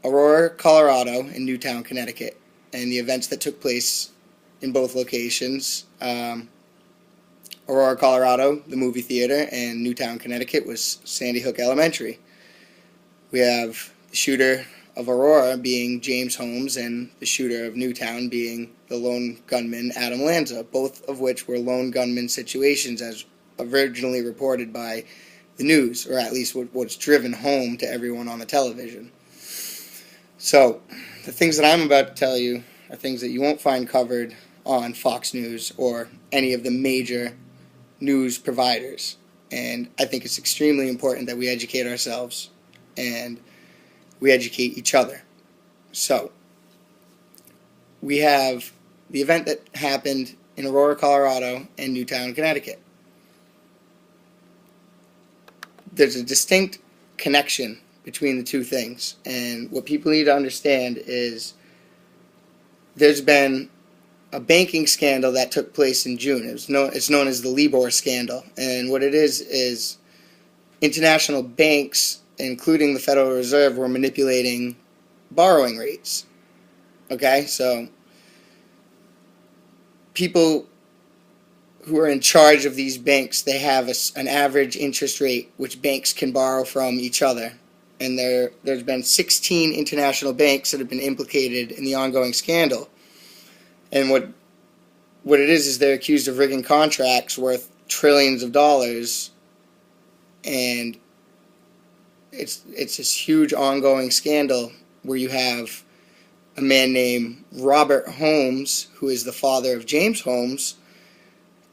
Aurora, Colorado, and Newtown, Connecticut, and the events that took place in both locations. Aurora, Colorado, the movie theater, and Newtown, Connecticut was Sandy Hook Elementary. We have the shooter of Aurora being James Holmes and the shooter of Newtown being the lone gunman Adam Lanza, both of which were lone gunman situations as originally reported by the news, or at least what's driven home to everyone on the television. So, the things that I'm about to tell you are things that you won't find covered on Fox News or any of the major news providers. And I think it's extremely important that we educate ourselves and we educate each other. So, we have the event that happened in Aurora, Colorado and Newtown, Connecticut. There's a distinct connection between the two things, and what people need to understand is there's been a banking scandal that took place in June. It's known as the Libor scandal, and what it is international banks, including the Federal Reserve, were manipulating borrowing rates. Okay, so people who are in charge of these banks, they have an average interest rate which banks can borrow from each other. And there's been 16 international banks that have been implicated in the ongoing scandal. And what it is they're accused of rigging contracts worth trillions of dollars, and it's this huge ongoing scandal where you have a man named Robert Holmes, who is the father of James Holmes,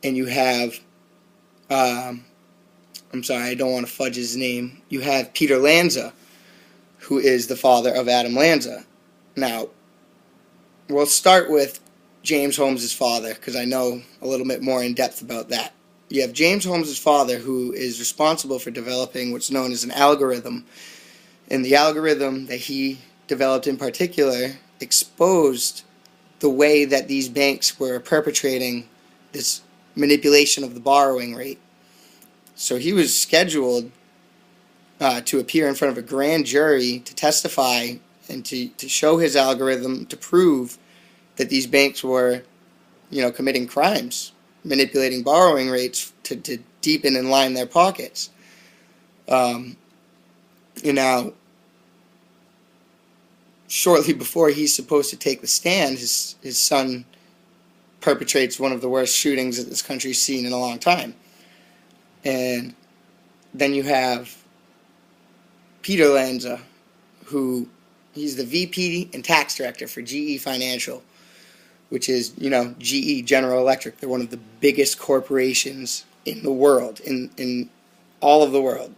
and you have, I'm sorry, I don't want to fudge his name, you have Peter Lanza, who is the father of Adam Lanza. Now, we'll start with James Holmes' father, because I know a little bit more in depth about that. You have James Holmes' father, who is responsible for developing what's known as an algorithm. And the algorithm that he developed in particular exposed the way that these banks were perpetrating this manipulation of the borrowing rate. So he was scheduled to appear in front of a grand jury to testify and to show his algorithm to prove that these banks were, committing crimes, manipulating borrowing rates to deepen and line their pockets. Now, shortly before he's supposed to take the stand, his son perpetrates one of the worst shootings that this country's seen in a long time. And then you have Peter Lanza, who he's the VP and tax director for GE Financial, which is, GE, General Electric. They're one of the biggest corporations in the world, in all of the world.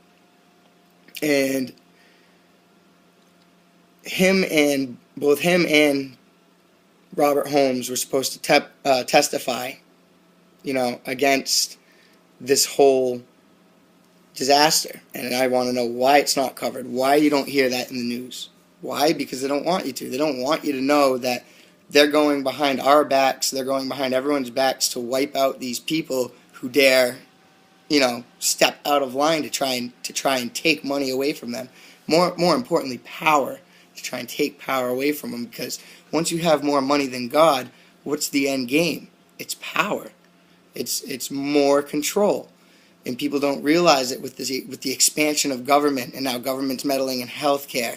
And both him and Robert Holmes were supposed to testify, against this whole disaster. And I want to know why it's not covered, why you don't hear that in the news. Why? Because they don't want you to. They don't want you to know that they're going behind our backs, they're going behind everyone's backs to wipe out these people who dare, step out of line to try and take money away from them. More importantly, power, to try and take power away from them, because once you have more money than God, what's the end game? It's power. It's more control. And people don't realize it with the expansion of government, and now government's meddling in healthcare,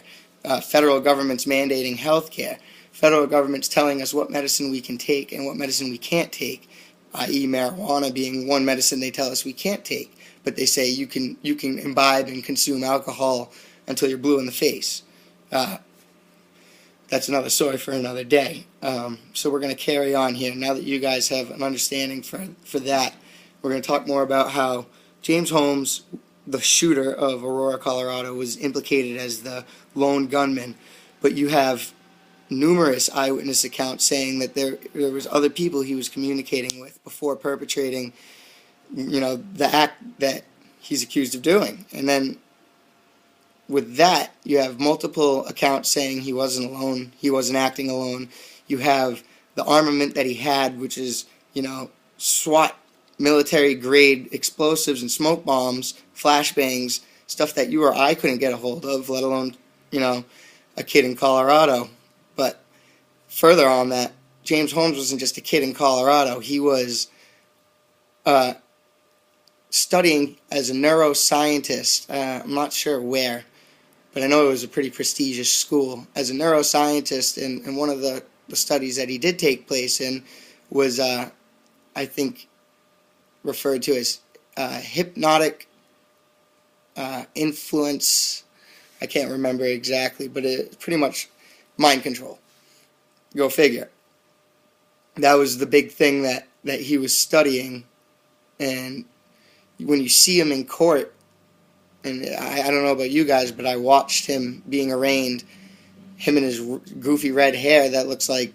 federal government's mandating healthcare, federal government's telling us what medicine we can take and what medicine we can't take, i.e. marijuana being one medicine they tell us we can't take, but they say you can imbibe and consume alcohol until you're blue in the face. That's another story for another day. So we're going to carry on here. Now that you guys have an understanding for that, we're going to talk more about how James Holmes, the shooter of Aurora, Colorado, was implicated as the lone gunman. But you have numerous eyewitness accounts saying that there was other people he was communicating with before perpetrating, the act that he's accused of doing. And then with that, you have multiple accounts saying he wasn't alone, he wasn't acting alone. You have the armament that he had, which is, SWAT, military-grade explosives and smoke bombs, flashbangs, stuff that you or I couldn't get a hold of, let alone, a kid in Colorado. But further on that, James Holmes wasn't just a kid in Colorado. He was studying as a neuroscientist. I'm not sure where, but I know it was a pretty prestigious school. As a neuroscientist, and one of the studies that he did take place in was, I think, referred to as hypnotic influence. I can't remember exactly, but it's pretty much mind control. Go figure. That was the big thing that he was studying. And when you see him in court, and I don't know about you guys, but I watched him being arraigned, him and his goofy red hair that looks like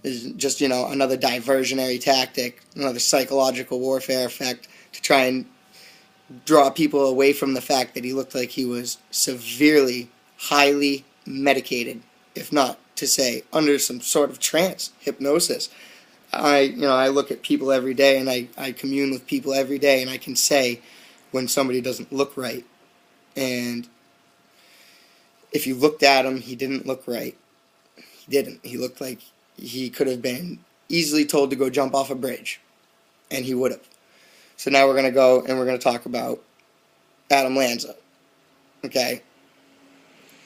is just, another diversionary tactic, another psychological warfare effect to try and draw people away from the fact that he looked like he was severely, highly medicated, if not to say under some sort of trance, hypnosis. I look at people every day, and I commune with people every day, and I can say when somebody doesn't look right. And if you looked at him, he didn't look right. He didn't. He looked like he could have been easily told to go jump off a bridge, and he would have. So now we're going to go and we're going to talk about Adam Lanza. Okay?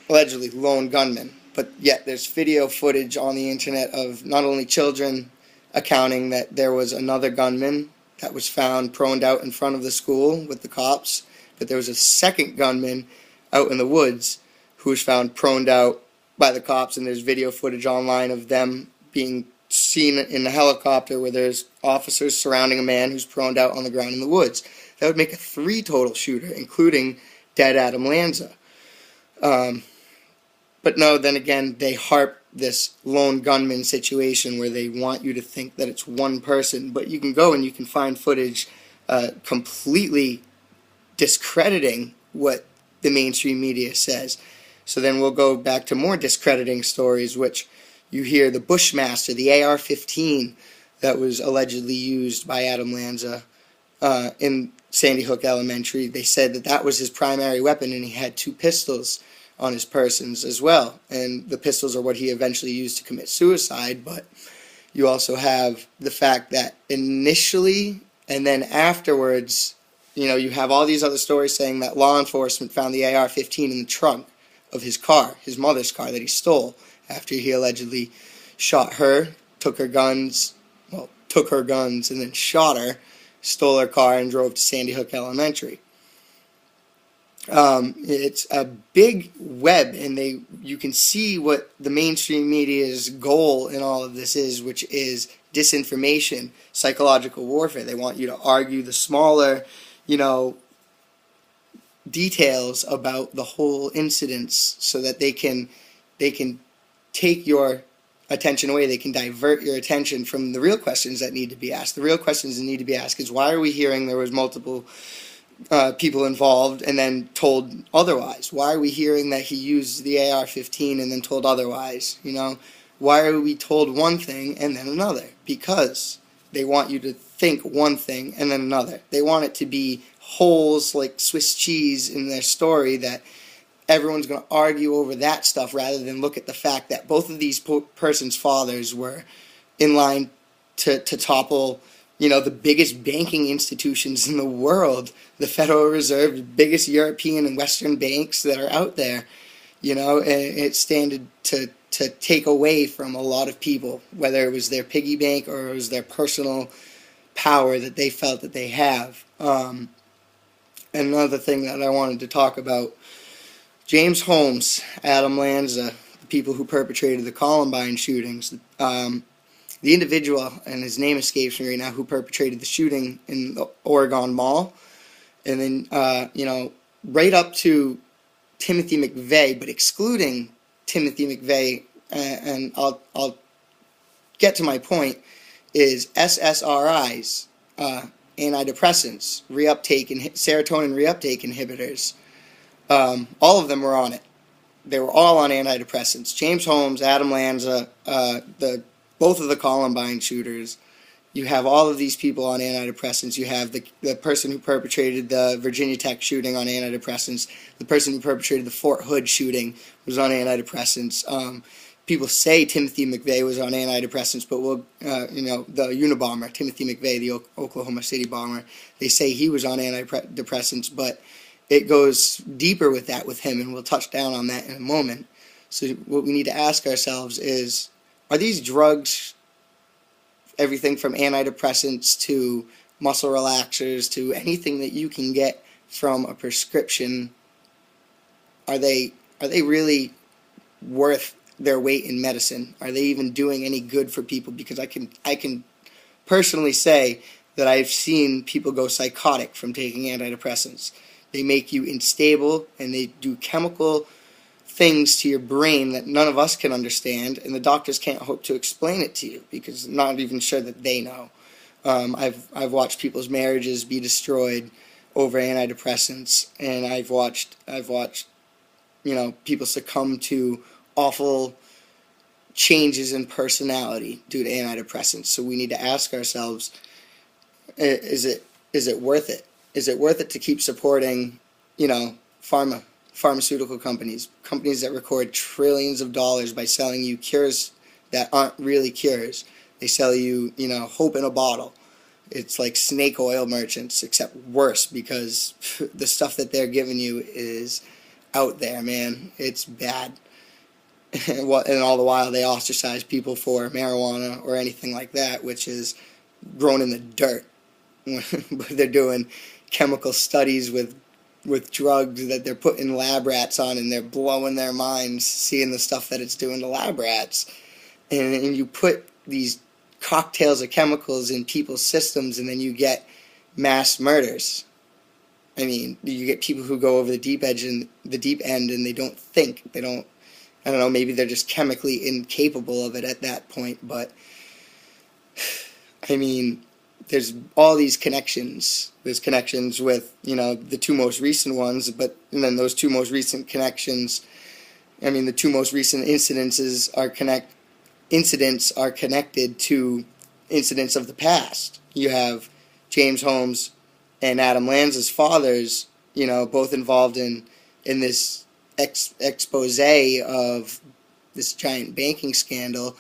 Allegedly lone gunman. But yet there's video footage on the internet of not only children accounting that there was another gunman that was found proned out in front of the school with the cops, but there was a second gunman out in the woods who was found proned out by the cops, and there's video footage online of them being seen in the helicopter where there's officers surrounding a man who's proned out on the ground in the woods. That would make a 3 total shooter, including dead Adam Lanza. But no, then again, they harp this lone gunman situation where they want you to think that it's one person, but you can go and you can find footage completely discrediting what the mainstream media says. So then we'll go back to more discrediting stories, which you hear the Bushmaster, the AR-15 that was allegedly used by Adam Lanza in Sandy Hook Elementary. They said that that was his primary weapon, and he had 2 pistols on his persons as well. And the pistols are what he eventually used to commit suicide, but you also have the fact that initially and then afterwards, you have all these other stories saying that law enforcement found the AR-15 in the trunk of his car, his mother's car that he stole, after he allegedly shot her, took her guns, and then shot her, stole her car, and drove to Sandy Hook Elementary. It's a big web, and you can see what the mainstream media's goal in all of this is, which is disinformation, psychological warfare. They want you to argue the smaller, details about the whole incidents so that they can take your attention away. They can divert your attention from the real questions that need to be asked. The real questions that need to be asked is, why are we hearing there was multiple people involved and then told otherwise? Why are we hearing that he used the AR-15 and then told otherwise? Why are we told one thing and then another? Because they want you to think one thing and then another. They want it to be holes like Swiss cheese in their story that everyone's going to argue over that stuff rather than look at the fact that both of these persons' fathers were in line to topple, the biggest banking institutions in the world, the Federal Reserve, the biggest European and Western banks that are out there, and it standed to take away from a lot of people, whether it was their piggy bank or it was their personal power that they felt that they have. Another thing that I wanted to talk about, James Holmes, Adam Lanza, the people who perpetrated the Columbine shootings, the individual, and his name escapes me right now, who perpetrated the shooting in the Oregon Mall, and then, right up to Timothy McVeigh, but excluding Timothy McVeigh, and I'll get to my point, is SSRIs, antidepressants, serotonin reuptake inhibitors. All of them were on it. They were all on antidepressants. James Holmes, Adam Lanza, both of the Columbine shooters, You have all of these people on antidepressants. You have the person who perpetrated the Virginia Tech shooting on antidepressants. The person who perpetrated the Fort Hood shooting was on antidepressants. People say Timothy McVeigh was on antidepressants, but the Unabomber, Timothy McVeigh, the Oklahoma City bomber, they say he was on antidepressants, but it goes deeper with that with him, and we'll touch down on that in a moment. So what we need to ask ourselves is, are these drugs, everything from antidepressants to muscle relaxers to anything that you can get from a prescription, are they really worth their weight in medicine? Are they even doing any good for people? Because I can personally say that I've seen people go psychotic from taking antidepressants. They make you unstable, and they do chemical things to your brain that none of us can understand, and the doctors can't hope to explain it to you because I'm not even sure that they know. I've watched people's marriages be destroyed over antidepressants, and I've watched people succumb to awful changes in personality due to antidepressants. So we need to ask ourselves, is it worth it? Is it worth it to keep supporting, pharmaceutical companies that record trillions of dollars by selling you cures that aren't really cures? They sell you, hope in a bottle. It's like snake oil merchants, except worse, because the stuff that they're giving you is out there, man. It's bad. And all the while they ostracize people for marijuana or anything like that, which is grown in the dirt. But they're doing chemical studies with drugs that they're putting lab rats on, and they're blowing their minds seeing the stuff that it's doing to lab rats. And you put these cocktails of chemicals in people's systems, and then you get mass murders. I mean, you get people who go over the deep end, and they don't think. I don't know, maybe they're just chemically incapable of it at that point, but I mean, there's all these connections. There's connections with, the two most recent ones, and then those two most recent connections, the two most recent incidents are connected to incidents of the past. You have James Holmes and Adam Lanza's fathers, both involved in this expose of this giant banking scandal,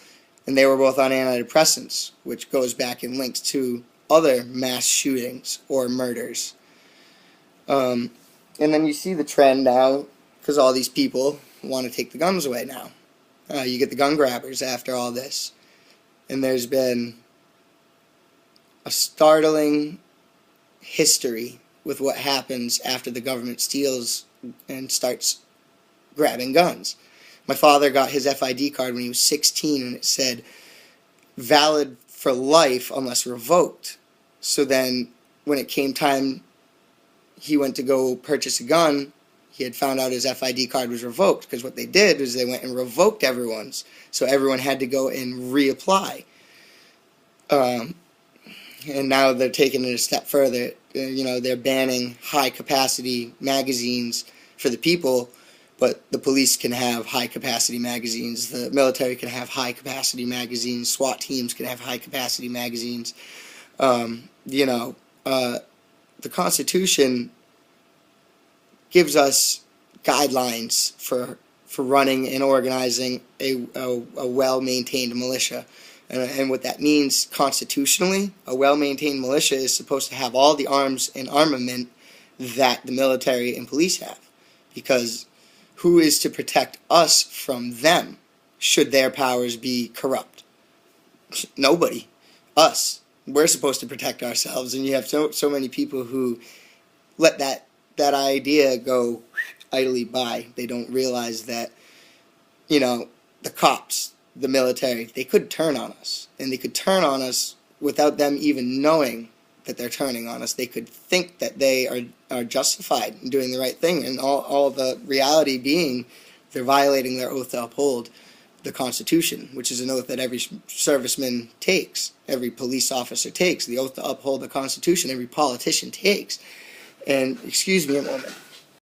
and they were both on antidepressants, which goes back and links to other mass shootings or murders. And then you see the trend now, because all these people want to take the guns away now. You get the gun grabbers after all this. And there's been a startling history with what happens after the government steals and starts grabbing guns. My father got his FID card when he was 16, and it said valid for life unless revoked. So then when it came time he went to go purchase a gun, he had found out his FID card was revoked, because what they did was they went and revoked everyone's, so everyone had to go and reapply. And now they're taking it a step further. They're banning high-capacity magazines for the people, but the police can have high-capacity magazines. The military can have high-capacity magazines. SWAT teams can have high-capacity magazines. The Constitution gives us guidelines for running and organizing a well-maintained militia. And what that means constitutionally, a well-maintained militia is supposed to have all the arms and armament that the military and police have. Because who is to protect us from them should their powers be corrupt? Nobody. Us. We're supposed to protect ourselves, and you have so many people who let that idea go idly by. They don't realize that, the cops, the military, they could turn on us, and they could turn on us without them even knowing that they're turning on us. They could think that they are justified in doing the right thing, and all the reality being they're violating their oath to uphold the Constitution, which is an oath that every serviceman takes, every police officer takes, the oath to uphold the Constitution every politician takes. And, excuse me a moment.